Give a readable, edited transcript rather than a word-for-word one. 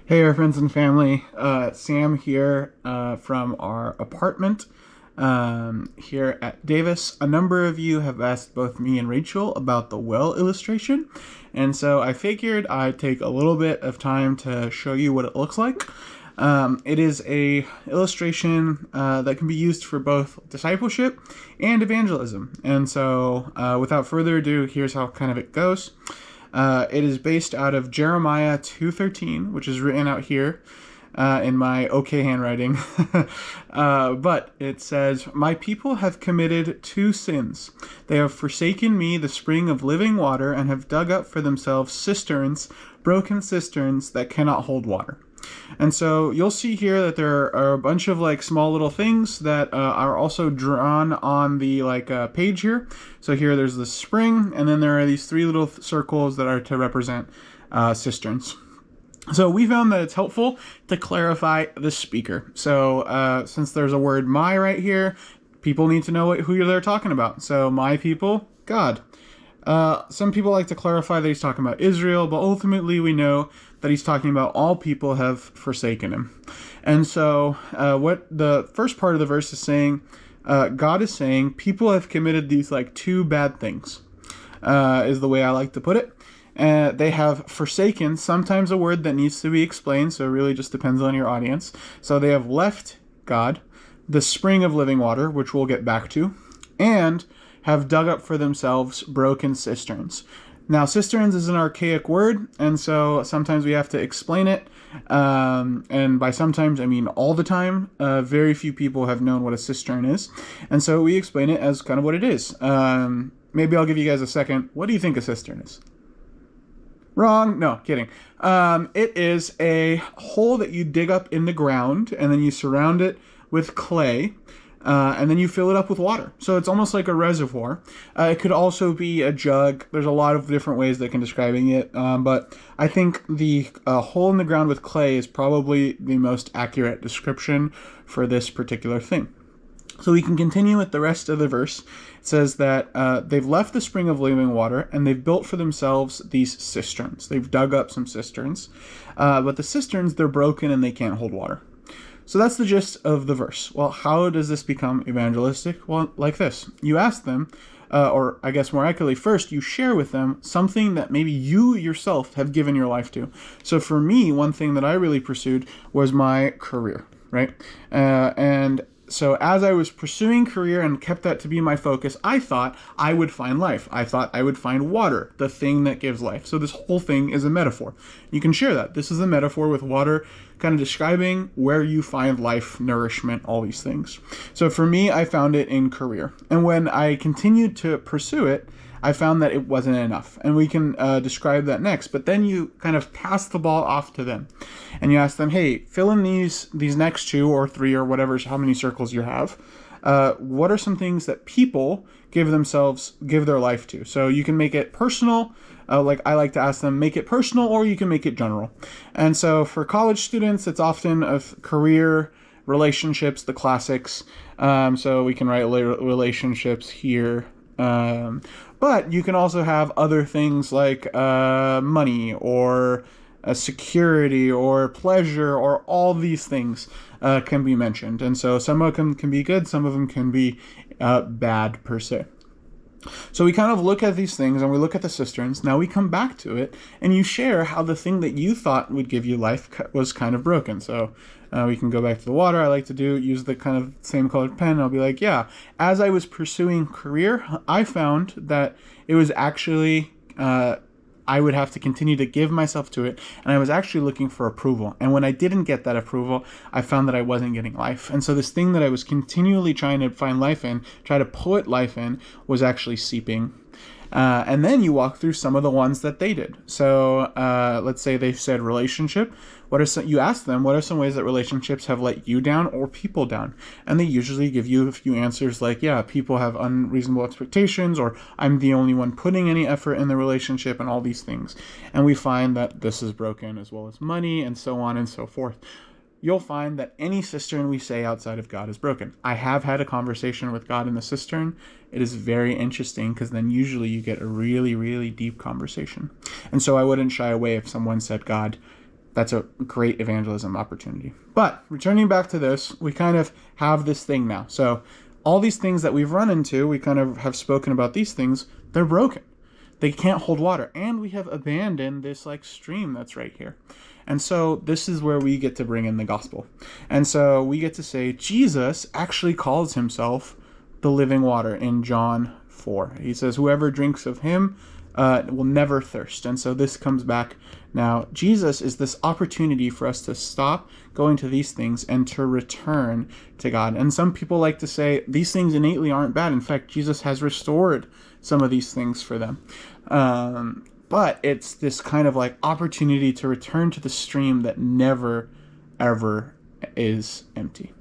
Hey, our friends and family. Sam here from our apartment here at Davis. A number of you have asked both me and Rachel about the well illustration, and so I figured I'd take a little bit of time to show you what it looks like. It is a illustration that can be used for both discipleship and evangelism. And so, without further ado, here's how kind of it goes. It is based out of Jeremiah 2:13, which is written out here in my okay handwriting. But it says, "My people have committed two sins. They have forsaken me, the spring of living water, and have dug up for themselves cisterns, broken cisterns that cannot hold water." And so you'll see here that there are a bunch of like small little things that are also drawn on the page here. So here there's the spring, and then there are these three little circles that are to represent cisterns. So we found that it's helpful to clarify the speaker. So since there's a word "my" right here, people need to know who they're talking about. So my people, God. Some people like to clarify that he's talking about Israel, but ultimately we know that he's talking about all people have forsaken him. And so what the first part of the verse is saying, God is saying people have committed these two bad things, is the way I like to put it. They have forsaken, sometimes a word that needs to be explained, so it really just depends on your audience. So they have left God, the spring of living water, which we'll get back to, and have dug up for themselves broken cisterns. Now, cisterns is an archaic word, and so sometimes we have to explain it. And by sometimes, I mean all the time. Very few people have known what a cistern is. And so we explain it as kind of what it is. Maybe I'll give you guys a second. What do you think a cistern is? Wrong. No, kidding. It is a hole that you dig up in the ground, and then you surround it with clay. And then you fill it up with water. So it's almost like a reservoir. It could also be a jug. There's a lot of different ways they can describing it. But I think the hole in the ground with clay is probably the most accurate description for this particular thing. So we can continue with the rest of the verse. It says that they've left the spring of living water and they've built for themselves these cisterns. They've dug up some cisterns. But the cisterns, they're broken and they can't hold water. So that's the gist of the verse. Well, how does this become evangelistic? Well, like this. You ask them, or I guess more accurately, first you share with them something that maybe you yourself have given your life to. So for me, one thing that I really pursued was my career, right? And so as I was pursuing career and kept that to be my focus, I thought I would find life. I thought I would find water, the thing that gives life. So this whole thing is a metaphor. You can share that. This is a metaphor with water, kind of describing where you find life, nourishment, all these things. So for me, I found it in career. And when I continued to pursue it, I found that it wasn't enough. And we can describe that next. But then you kind of pass the ball off to them. And you ask them, hey, fill in these next two or three or whatever, how many circles you have. What are some things that people give their life to? So you can make it personal. Like I like to ask them, make it personal, or you can make it general. And so for college students, it's often of career, relationships, the classics. So we can write relationships here. But you can also have other things like money or security or pleasure, or all these things can be mentioned. And so some of them can be good, some of them can be bad per se. So we kind of look at these things and we look at the cisterns. Now we come back to it and you share how the thing that you thought would give you life was kind of broken. So we can go back to the water. I like to use the kind of same colored pen. I'll be like, yeah, as I was pursuing career, I found that it was actually, I would have to continue to give myself to it. And I was actually looking for approval. And when I didn't get that approval, I found that I wasn't getting life. And so this thing that I was continually trying to find life in, try to put life in, was actually seeping. And then you walk through some of the ones that they did. So let's say they said relationship. You ask them, what are some ways that relationships have let you down or people down? And they usually give you a few answers like, yeah, people have unreasonable expectations, or I'm the only one putting any effort in the relationship, and all these things. And we find that this is broken, as well as money, and so on and so forth. You'll find that any cistern we say outside of God is broken. I have had a conversation with God in the cistern. It is very interesting, because then usually you get a really, really deep conversation. And so I wouldn't shy away if someone said, God, that's a great evangelism opportunity. But returning back to this, we kind of have this thing now. So all these things that we've run into, we kind of have spoken about these things, they're broken. They can't hold water. And we have abandoned this like stream that's right here. And so this is where we get to bring in the gospel. And so we get to say Jesus actually calls himself the living water in John 4. He says, whoever drinks of him will never thirst. And so this comes back now. Jesus is this opportunity for us to stop going to these things and to return to God. And some people like to say these things innately aren't bad. In fact, Jesus has restored some of these things for them. But it's this kind of like opportunity to return to the stream that never, ever is empty.